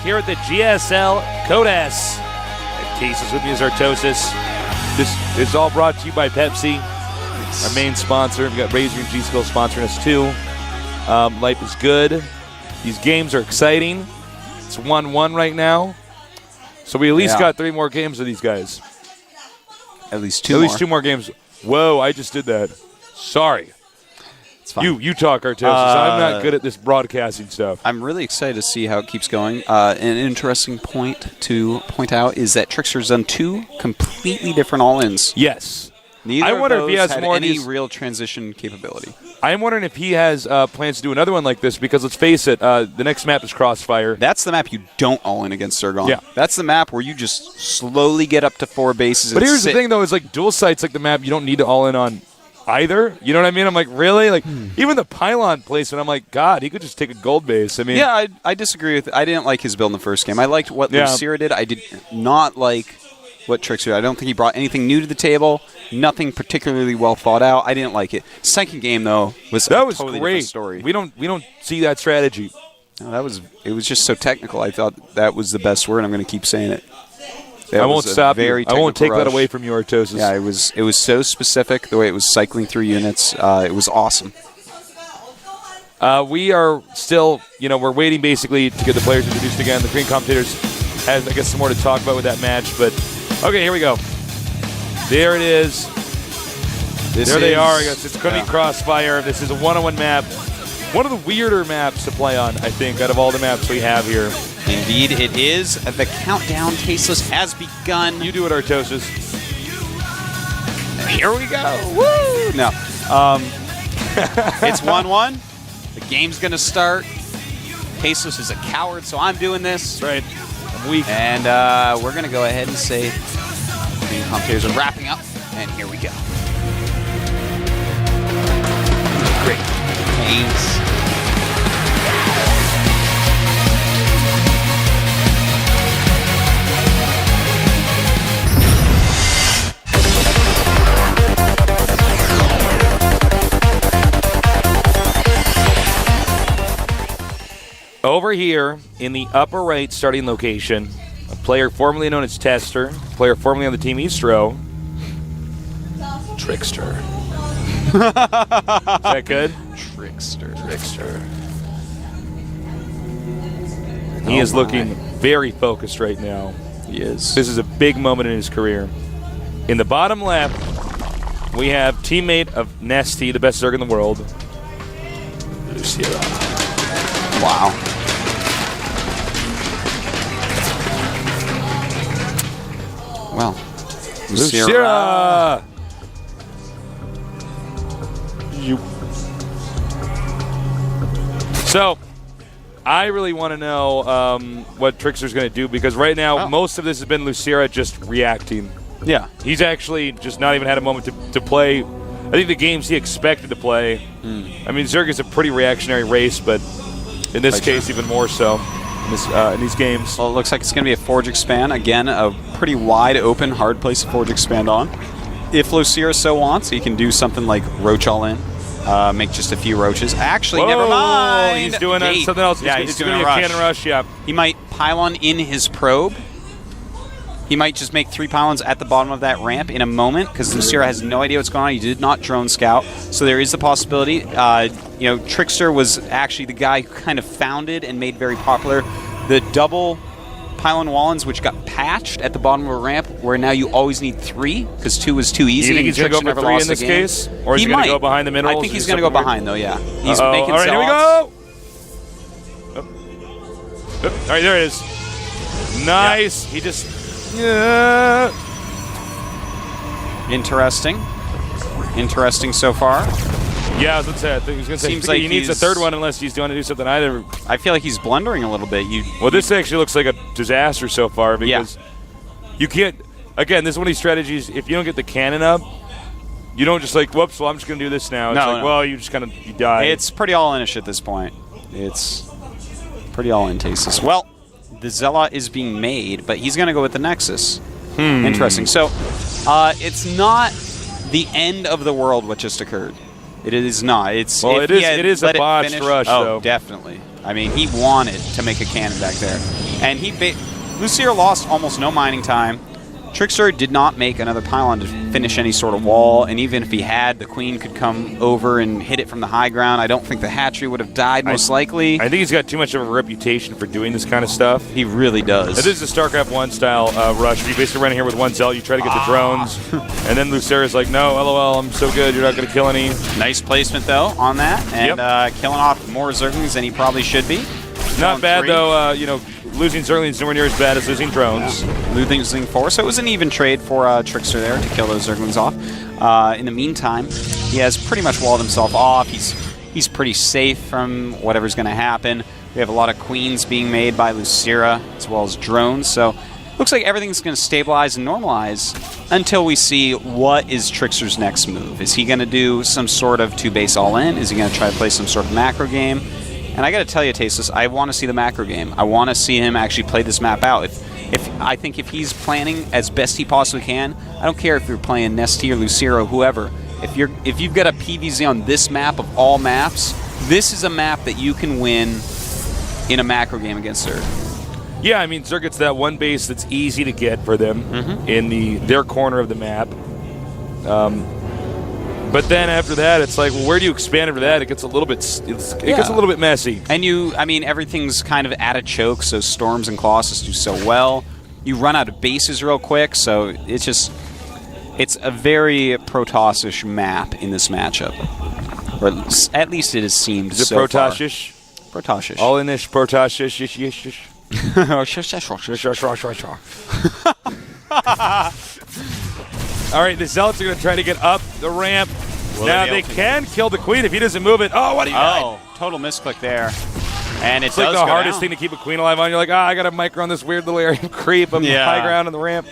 here at the GSL Codes. And Cases with me is Artosis. This is all brought to you by Pepsi, our main sponsor. We've got Razor and G-Skill sponsoring us too. Life is good. These games are exciting. It's 1-1 right now. So we at least got 3 more games with these guys. At least 2 more games. Whoa, I just did that. Sorry. It's fine. You talk, Artosis. I'm not good at this broadcasting stuff. I'm really excited to see how it keeps going. An interesting point to point out is that TricKsteR's done 2 completely different all-ins. Yes. Neither of those if he has had more any real transition capability. I'm wondering if he has plans to do another one like this, because let's face it, the next map is Crossfire. That's the map you don't all-in against Zergon. Yeah. That's the map where you just slowly get up to 4 bases. But here's the thing, though, is like dual sites like the map you don't need to all-in on either. You know what I mean? I'm like, really? Like, even the pylon placement, I'm like, God, he could just take a gold base. I mean, yeah, I disagree with. I didn't like his build in the first game. I liked what LosirA did. I did not like what TricKsteR did. I don't think he brought anything new to the table. Nothing particularly well thought out. I didn't like it. Second game though was a totally different story. We don't see that strategy. No, it was just so technical. I thought that was the best word. I'm going to keep saying it. I won't stop you. I won't take that away from you, Artosis. Yeah, it was so specific, the way it was cycling through units. It was awesome. We are still, we're waiting basically to get the players introduced again. The Green commentators has, I guess, some more to talk about with that match. But, okay, here we go. There it is. They are. I guess it's going to be Crossfire. This is a 1-on-1 map. One of the weirder maps to play on, I think, out of all the maps we have here. Indeed, it is. The countdown, Tasteless, has begun. You do it, Artosis. Here we go. Woo! No. It's 1-1. The game's going to start. Tasteless is a coward, so I'm doing this. That's right. I'm weak. And we're going to go ahead and say the commentators are wrapping up, and here we go. Great. Thanks. Over here in the upper right starting location, a player formerly known as TricKsteR, a player formerly on the team Ro8. TricKsteR. Is that good? TricKsteR. He is looking very focused right now. He is. This is a big moment in his career. In the bottom left, we have teammate of Nesty, the best Zerg in the world, LosirA. Wow. Well, LosirA! So, I really want to know what TricKsteR's going to do, because right now most of this has been LosirA just reacting. Yeah. He's actually just not even had a moment to play. I think the games he expected to play. I mean, Zerg is a pretty reactionary race, but in this case, even more so in these games. Well, it looks like it's going to be a Forge Expand. Again, a pretty wide open, hard place to Forge Expand on. If LosirA so wants, he can do something like Roach all in, make just a few roaches. Actually, never mind. He's doing something else. Yeah, he's doing a cannon rush. Yeah. He might pylon in his probe. He might just make 3 pylons at the bottom of that ramp in a moment, because LosirA has no idea what's going on. He did not drone scout, so there is the possibility. TricKsteR was actually the guy who kind of founded and made very popular the double pylon wallins, which got patched at the bottom of a ramp, where now you always need 3, because 2 was too easy. You think he's going to go for 3 in this case? Or is he going to go behind the minerals? I think he's going to go behind, though, yeah. He's making all right, here we go! All right, there it is. Nice. Yeah. He just... Yeah. Interesting so far. Yeah, I was going to say. I think he's going to say. Seems like he needs a third one unless he's going to do something either. I feel like he's blundering a little bit. Well, this actually looks like a disaster so far, because you can't. Again, this is one of these strategies. If you don't get the cannon up, you don't just like, whoops. Well, I'm just going to do this now. It's well, you just kind of die. It's pretty all-in-ish at this point. It's pretty all-in, Tasteless. Well, the Zealot is being made, but he's going to go with the Nexus. Interesting. So, it's not the end of the world what just occurred. It is not. It is a botched rush, though. though. Definitely. I mean, he wanted to make a cannon back there. And LosirA lost almost no mining time. TricKsteR did not make another pylon to finish any sort of wall, and even if he had, the queen could come over and hit it from the high ground. I don't think the hatchery would have died, most likely. I think he's got too much of a reputation for doing this kind of stuff. He really does. This is a StarCraft 1 style rush. You basically run in here with one zealot, you try to get the drones, and then LosirA's like, no, LOL, I'm so good, you're not going to kill any. Nice placement, though, on that, and killing off more Zerglings than he probably should be. Not bad, though, losing Zerglings is nowhere near as bad as losing drones. Yeah. Losing 4, so it was an even trade for TricKsteR there to kill those Zerglings off. In the meantime, he has pretty much walled himself off. He's pretty safe from whatever's going to happen. We have a lot of queens being made by LosirA as well as drones, so looks like everything's going to stabilize and normalize until we see what is TricKsteR's next move. Is he going to do some sort of 2-base all-in? Is he going to try to play some sort of macro game? And I got to tell you, Tasteless, I want to see the macro game. I want to see him actually play this map out. I think if he's planning as best he possibly can, I don't care if you're playing Nesty or LosirA or whoever. If you've got a PVZ on this map of all maps, this is a map that you can win in a macro game against Zerg. Yeah, I mean, Zerg gets that one base that's easy to get for them in their corner of the map. But then after that, it's like, well, where do you expand after that? It gets a little bit, gets a little bit messy. And everything's kind of at a choke. So Storms and Colossus do so well. You run out of bases real quick, so it's a very Protoss-ish map in this matchup, or at least it has seemed. Is it so Protoss-ish? Far. Protoss-ish. All in this Protoss-ish. All right, the Zealots are going to try to get up the ramp. Now they can kill the queen if he doesn't move it. Oh, what do you got? Total misclick there. And it's like the hardest thing to keep a queen alive on. You're like, I got to micro on this weird little area of creep. I'm high ground on the ramp.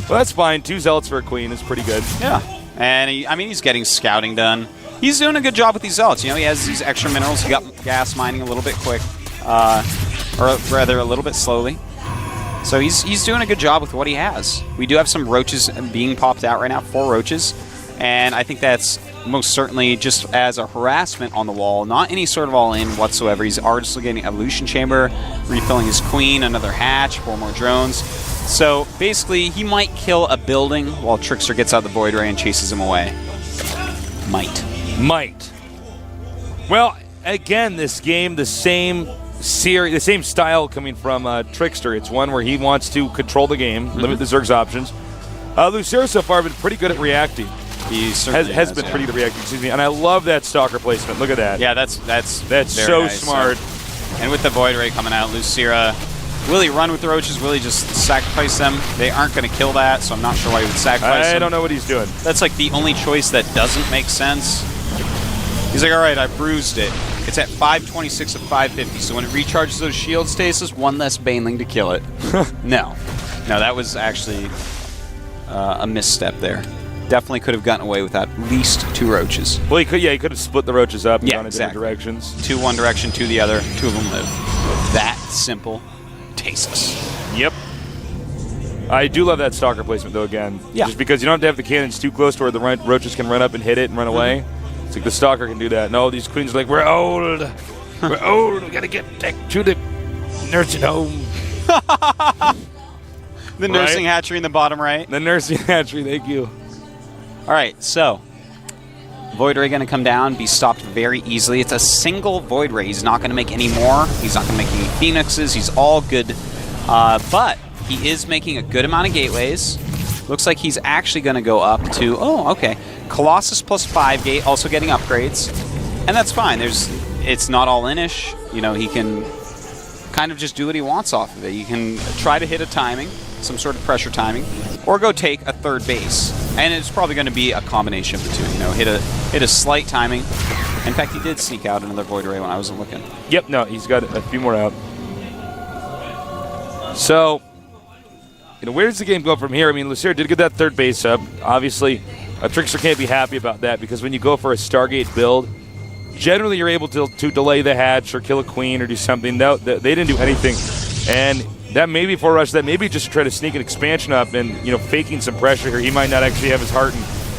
Well, that's fine. 2 Zealots for a queen is pretty good. Yeah. And, he's getting scouting done. He's doing a good job with these Zealots. He has these extra minerals. He got gas mining a little bit quick. Or rather, a little bit slowly. So he's doing a good job with what he has. We do have some roaches being popped out right now, 4 roaches. And I think that's most certainly just as a harassment on the wall, not any sort of all-in whatsoever. He's artistly getting Evolution Chamber, refilling his queen, another hatch, 4 more drones. So basically, he might kill a building while TricKsteR gets out the Void Ray and chases him away. Might. Well, again, this game, the same style coming from TricKsteR. It's one where he wants to control the game, limit the Zerg's options. LosirA so far has been pretty good at reacting. He has been pretty good at reacting, excuse me. And I love that Stalker placement. Look at that. Yeah, that's so nice, smart. And with the Void Ray coming out, LosirA, will he run with the roaches? Will he just sacrifice them? They aren't going to kill that, so I'm not sure why he would sacrifice them. I don't know what he's doing. That's like the only choice that doesn't make sense. He's like, all right, I bruised it. It's at 526 of 550, so when it recharges those shield stasis, 1 less Baneling to kill it. No, that was actually a misstep there. Definitely could have gotten away with at least 2 roaches. Well, he could have split the roaches up and gone in exactly. different directions. 2 one direction, 2 the other. 2 of them live. That simple. Tasteless. Yep. I do love that Stalker placement, though, again. Yeah. Just because you don't have to have the cannons too close to where the roaches can run up and hit it and run away. It's like the Stalker can do that. No, these queens are like, we're old. We're old. We got to get back to the nursing home. The nursing hatchery in the bottom right. The nursing hatchery, thank you. All right, so Void Ray going to come down, be stopped very easily. It's a single Void Ray. He's not going to make any more. He's not going to make any Phoenixes. He's all good. But he is making a good amount of gateways. Looks like he's actually going to go up to, Colossus plus 5 gate, also getting upgrades. And that's fine. It's not all in-ish. He can kind of just do what he wants off of it. You can try to hit a timing, some sort of pressure timing, or go take a 3rd base. And it's probably going to be a combination of the 2. Hit a slight timing. In fact, he did sneak out another Void Ray when I wasn't looking. Yep, no, he's got a few more out. So, where does the game go from here? I mean, LosirA did get that 3rd base up. Obviously, TricKsteR can't be happy about that because when you go for a Stargate build, generally you're able to delay the hatch or kill a queen or do something. No, they didn't do anything. And that may be for Rush. That may be just to try to sneak an expansion up and, faking some pressure here. He might not actually have his heart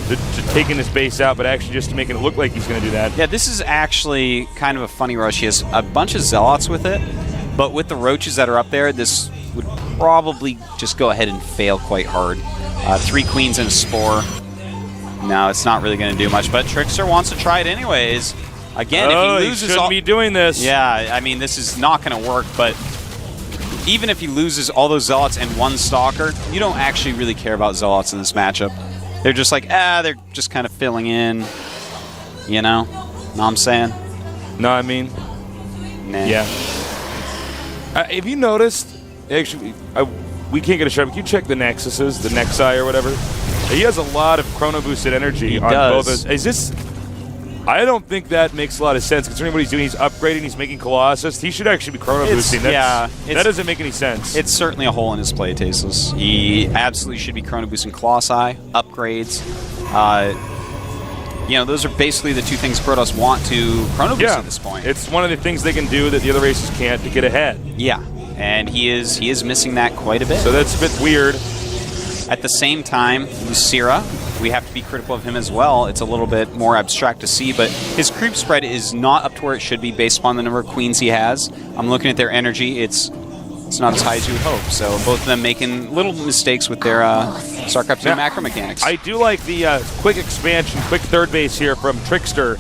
to taking this base out, but actually just to make it look like he's going to do that. Yeah, this is actually kind of a funny rush. He has a bunch of Zealots with it, But with the roaches that are up there, this would probably just go ahead and fail quite hard. 3 queens and a spore. No, it's not really going to do much, but TricKsteR wants to try it anyways. Again, if he loses, he shouldn't be doing this. Yeah, I mean, this is not going to work, but even if he loses all those Zealots and 1 Stalker, you don't actually really care about Zealots in this matchup. They're just like, they're just kind of filling in, you know? Know what I'm saying? No, I mean, Nah. yeah. Have you noticed, actually, we can't get a shot, but you check the Nexuses, the Nexi or whatever. He has a lot of chrono boosted energy on both of those. Is this... I don't think that makes a lot of sense considering what he's doing. He's upgrading, he's making Colossus. He should actually be chrono boosting. That doesn't make any sense. It's certainly a hole in his play, Tasteless. He absolutely should be chrono boosting Colossi, upgrades. You know, those are basically the 2 things Protoss want to chrono boost at this point. It's one of the things they can do that the other races can't to get ahead. Yeah, and he is missing that quite a bit. So that's a bit weird. At the same time, LosirA, we have to be critical of him as well. It's a little bit more abstract to see, but his creep spread is not up to where it should be based upon the number of queens he has. I'm looking at their energy. It's not as high as you would hope. So both of them making little mistakes with their StarCraft 2 macro mechanics. I do like the quick expansion, quick third base here from TricKsteR,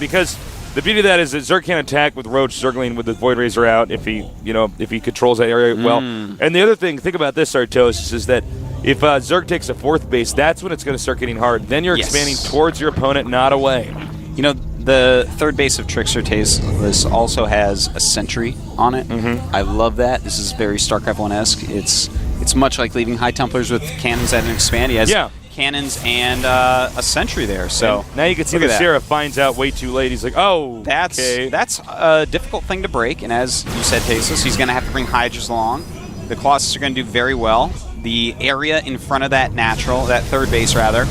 because the beauty of that is that Zerg can attack with Ro8 Zergling with the Void Razor out if he controls that area well. And the other thing, think about this, Artosis, is that if Zerg takes a 4th base, that's when it's going to start getting hard. Then you're expanding towards your opponent, not away. You know, the 3rd base of TricKsteR Tasteless also has a sentry on it. I love that. This is very StarCraft 1-esque. It's much like leaving High Templars with cannons that expand. He has cannons and a sentry there. So and now you can see LosirA finds out way too late. He's like, oh, that's a difficult thing to break. And as you said, Tasteless, he's going to have to bring Hydras along. The Colossus are going to do very well. The area in front of that natural, that 3rd base rather,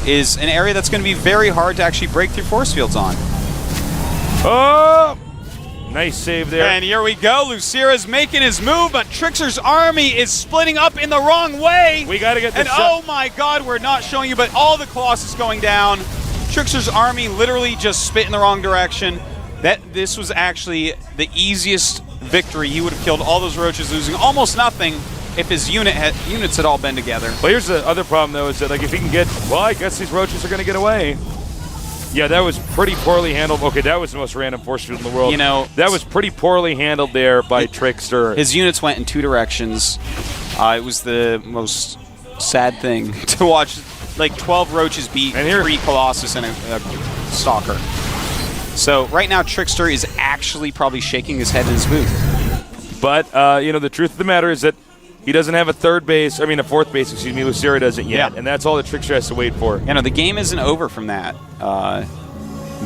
is an area that's going to be very hard to actually break through force fields on. Oh! Nice save there. And here we go. LosirA's making his move, but TricKsteR's army is splitting up in the wrong way. We got to get this. And oh my god, we're not showing you, but all the Colossus going down. TricKsteR's army literally just spit in the wrong direction. This was actually the easiest victory. He would have killed all those roaches, losing almost nothing if his units had all been together. Well, here's the other problem, though, is that like if he can get... Well, I guess these roaches are going to get away. Yeah, that was pretty poorly handled. Okay, that was the most random force field in the world. You know, that was pretty poorly handled there by TricKsteR. His units went in 2 directions. It was the most sad thing to watch. Like 12 roaches beat 3 Colossus and a Stalker. So right now, TricKsteR is actually probably shaking his head in his booth. But you know, the truth of the matter is that he doesn't have a 4th base, excuse me, LosirA doesn't yet, and that's all that TricKsteR has to wait for. You know, the game isn't over from that.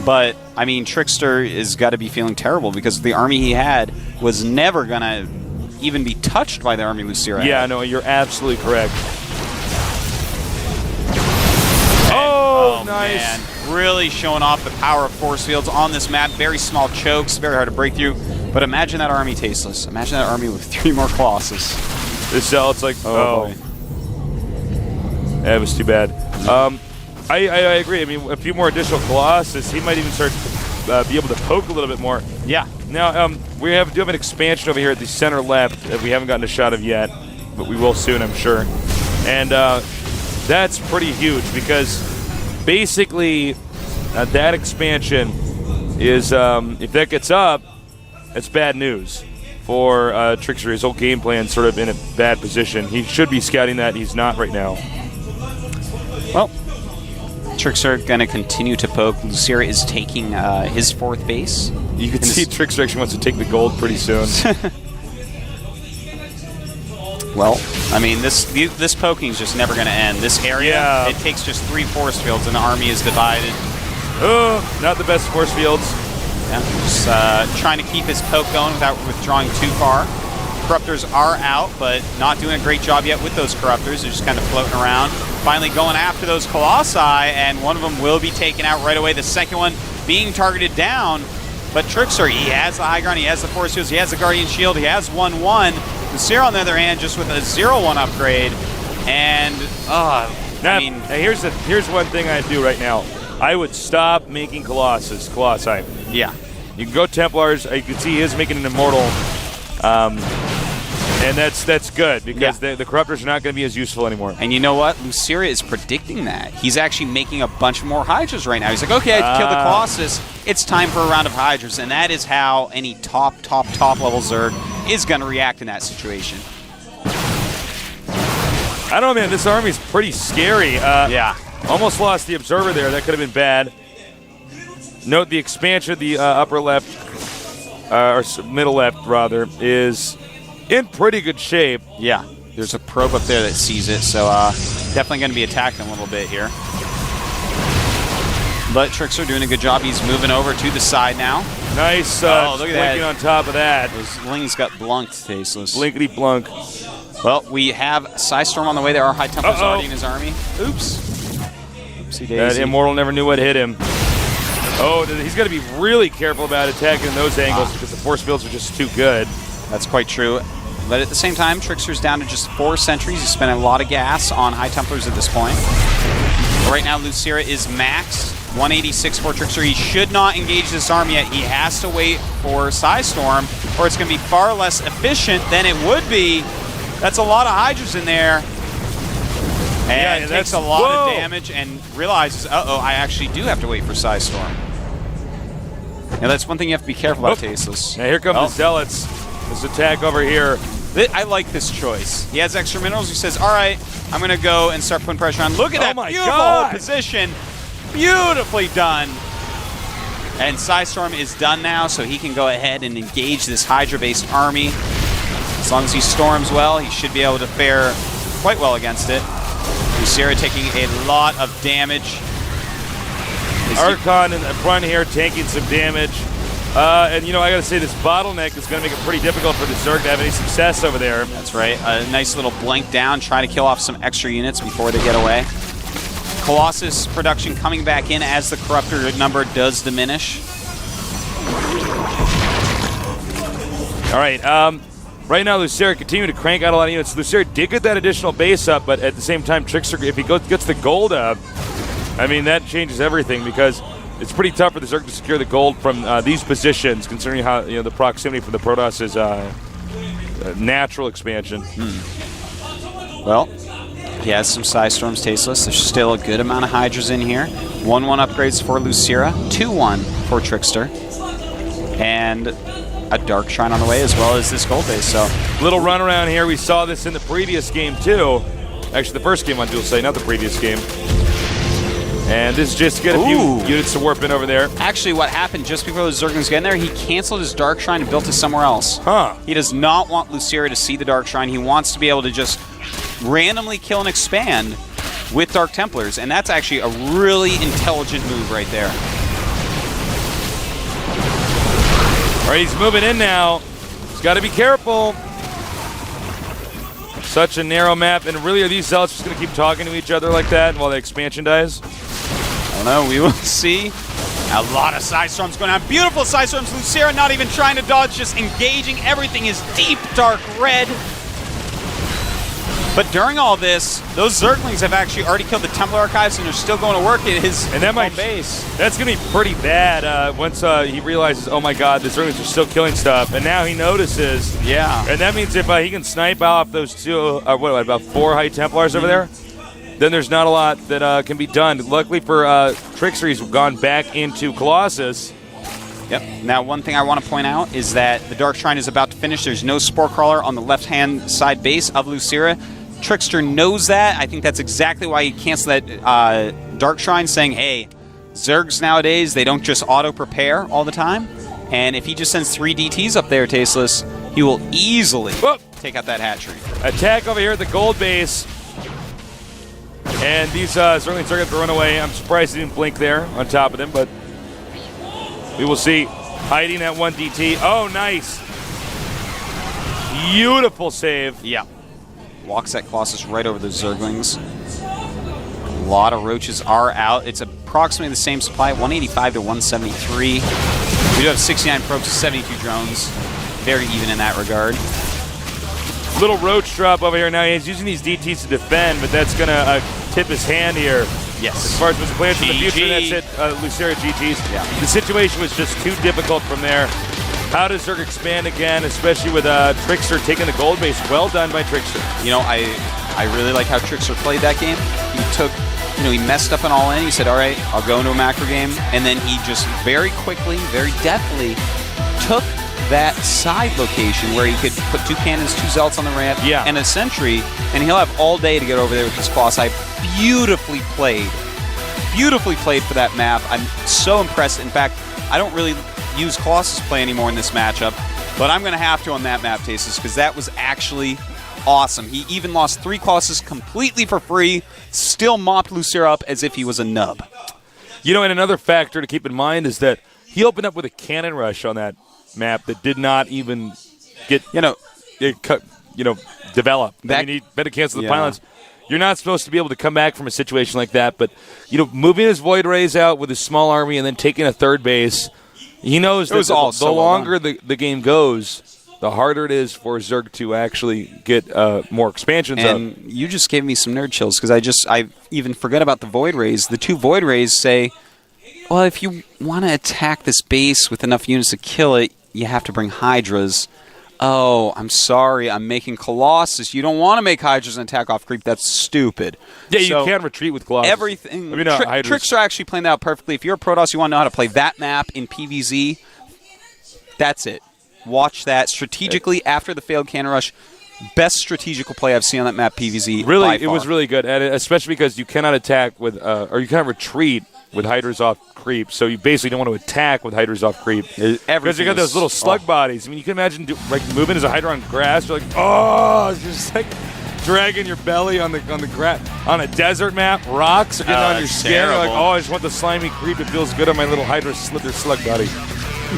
But, I mean, TricKsteR has got to be feeling terrible because the army he had was never going to even be touched by the army LosirA. Yeah, no, you're absolutely correct. Oh, nice. Man. Really showing off the power of force fields on this map. Very small chokes, very hard to break through. But imagine that army, Tasteless. Imagine that army with 3 more Colossus. This Zealot's like, oh. That was too bad. I agree. I mean, a few more additional Colossus, he might even start to be able to poke a little bit more. Yeah. Now, we do have an expansion over here at the center left that we haven't gotten a shot of yet, but we will soon, I'm sure. And that's pretty huge because basically that expansion is, if that gets up, it's bad news for TricKsteR. His whole game plan sort of in a bad position. He should be scouting that. He's not right now. Well, TricKsteR going to continue to poke. LosirA is taking his 4th base. You can see TricKsteR actually wants to take the gold pretty soon. Well, I mean, this poking is just never going to end. This area, it takes just 3 force fields and the army is divided. Oh, not the best force fields. Yeah, just trying to keep his poke going without withdrawing too far. Corruptors are out, but not doing a great job yet with those Corruptors. They're just kind of floating around. Finally going after those Colossi, and one of them will be taken out right away. The second one being targeted down. But TricKsteR, he has the high ground, he has the force fields, he has the Guardian Shield, he has 1-1. LosirA, on the other hand, just with a 0-1 upgrade. And, now, I mean... Here's one thing I'd do right now. I would stop making Colossi. Yeah. You can go Templars. You can see he is making an Immortal. And that's good because the Corruptors are not going to be as useful anymore. And you know what? LosirA is predicting that. He's actually making a bunch more Hydras right now. He's like, okay, I killed the Colossus. It's time for a round of Hydras. And that is how any top level Zerg is going to react in that situation. I don't know, man. This army's pretty scary. Yeah. Almost lost the Observer there. That could have been bad. Note the expansion of the upper left, or middle left, rather, is in pretty good shape. Yeah, there's a probe up there that sees it, so definitely going to be attacking a little bit here. But TricKsteR doing a good job. He's moving over to the side now. Nice look at that. on top of that. Those lings got blunked, Tasteless. Blinkety blunk. Well, we have PsiStorm on the way. There are High Templars already in his army. Oops. Oopsie daisy. That Immortal never knew what hit him. Oh, he's got to be really careful about attacking in those angles because the force fields are just too good. That's quite true. But at the same time, TricKsteR's down to just 4 sentries. He's spending a lot of gas on High Templars at this point. Right now, LosirA is maxed. 186 for TricKsteR. He should not engage this army yet. He has to wait for PsiStorm, or it's going to be far less efficient than it would be. That's a lot of Hydras in there. And it takes a lot of damage and realizes, uh-oh, I actually do have to wait for PsiStorm. Now, that's one thing you have to be careful about, Tasteless. Now, here come the Zealots. This attack over here. I like this choice. He has extra minerals. He says, all right, I'm going to go and start putting pressure on. Look at that beautiful position. Beautifully done. And PsiStorm is done now, so he can go ahead and engage this Hydra-based army. As long as he storms well, he should be able to fare quite well against it. LosirA taking a lot of damage. Archon in the front here taking some damage. And, you know, I got to say, this bottleneck is going to make it pretty difficult for the Zerg to have any success over there. That's right. A nice little blank down, trying to kill off some extra units before they get away. Colossus production coming back in as the Corruptor number does diminish. All right. Right now, LosirA continuing to crank out a lot of units. LosirA did get that additional base up, but at the same time, TricKsteR, if he gets the gold up, I mean, that changes everything because it's pretty tough for the Zerg to secure the gold from these positions, considering how the proximity for the Protoss is natural expansion. Well, he has some PsiStorms, Tasteless. There's still a good amount of Hydras in here. 1-1 upgrades for LosirA, 2-1 for TricKsteR, and a Dark Shrine on the way, as well as this gold base. So, little run around here. We saw this in the previous game too. Actually, the first game on Dual Say, not the previous game. And this is just to get a few units to warp in over there. Actually, what happened just before the Zerglings get in there, he canceled his Dark Shrine and built it somewhere else. He does not want LosirA to see the Dark Shrine. He wants to be able to just randomly kill and expand with Dark Templars, and that's actually a really intelligent move right there. All right, he's moving in now. He's got to be careful. Such a narrow map, and really, are these Zealots just going to keep talking to each other like that while the expansion dies? I don't know. We will see. A lot of PsiStorms going on. Beautiful PsiStorms. LosirA not even trying to dodge, just engaging. Everything is deep, dark red. But during all this, those Zerglings have actually already killed the Templar Archives, and they're still going to work at his home base. That's going to be pretty bad once he realizes, oh my god, the Zerglings are still killing stuff. And now he notices. Yeah. And that means if he can snipe off those two, about 4 High Templars over there, then there's not a lot that can be done. Luckily for TricKsteR, he's gone back into Colossus. Yep. Now, one thing I want to point out is that the Dark Shrine is about to finish. There's no Spore Crawler on the left-hand side base of LosirA. TricKsteR knows that. I think that's exactly why he canceled that Dark Shrine, saying, hey, Zergs nowadays, they don't just auto-prepare all the time. And if he just sends 3 DTs up there, Tasteless, he will easily take out that hatchery. Attack over here at the gold base. And these Zerglings are going to run away. I'm surprised he didn't blink there on top of them, but we will see. Hiding at 1 DT. Oh, nice. Beautiful save. Yeah. Walks that Colossus right over the Zerglings. A lot of roaches are out. It's approximately the same supply, 185 to 173. We do have 69 probes, 72 drones. Very even in that regard. Little roach drop over here. Now he's using these DTs to defend, but that's going to tip his hand here. Yes. As far as the players in the future, that's it. LosirA GG's. Yeah. The situation was just too difficult from there. How does Zerg expand again, especially with TricKsteR taking the gold base? Well done by TricKsteR. You know, I really like how TricKsteR played that game. He took, he messed up an all-in. He said, all right, I'll go into a macro game. And then he just very quickly, very deftly took that side location where he could put 2 cannons, 2 zealots on the ramp, and a sentry, and he'll have all day to get over there with his Colossi. Beautifully played for that map. I'm so impressed. In fact, I don't really use Colossus play anymore in this matchup, but I'm going to have to on that map, Tasis, because that was actually awesome. He even lost 3 Colossus completely for free, still mopped LosirA up as if he was a nub. And another factor to keep in mind is that he opened up with a cannon rush on that map that did not even get develop. He better cancel the pylons. You're not supposed to be able to come back from a situation like that, but moving his Void Rays out with his small army and then taking a third base, he knows that the longer the game goes, the harder it is for Zerg to actually get more expansions out. And you just gave me some nerd chills because I even forgot about the Void Rays. The 2 Void Rays say, well, if you want to attack this base with enough units to kill it, you have to bring Hydras. Oh, I'm sorry, I'm making Colossus. You don't want to make Hydras and attack off creep. That's stupid. Yeah, you can retreat with Colossus. Everything. TricKsteR actually playing that out perfectly. If you're a Protoss, you want to know how to play that map in PvZ, that's it. Watch that strategically after the failed cannon rush. Best strategical play I've seen on that map, PvZ. Really, it was really good, and especially because you cannot attack with, or you cannot retreat with Hydras off creep, so you basically don't want to attack with Hydras off creep. Because you got those little slug bodies. I mean, you can imagine moving as a Hydra on grass. You're like, it's just like dragging your belly on the grass on a desert map. Rocks are getting on your skin. You're like, I just want the slimy creep. It feels good on my little Hydra slither slug body.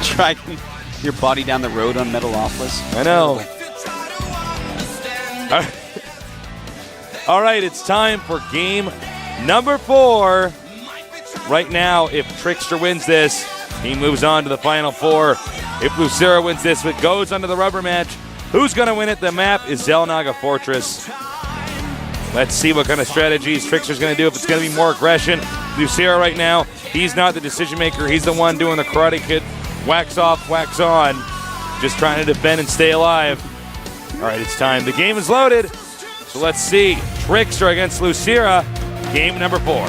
Dragging your body down the road on Metalopolis. I know. All right, it's time for game number 4. Right now, if TricKsteR wins this, he moves on to the Final 4. If LosirA wins this, it goes on to the rubber match. Who's going to win it? The map is Xel'Naga Fortress. Let's see what kind of strategies TricKster's going to do. If it's going to be more aggression. LosirA right now, he's not the decision maker. He's the one doing the Karate Kid wax off, wax on. Just trying to defend and stay alive. All right, it's time. The game is loaded. So let's see. TricKsteR against LosirA. Game number 4.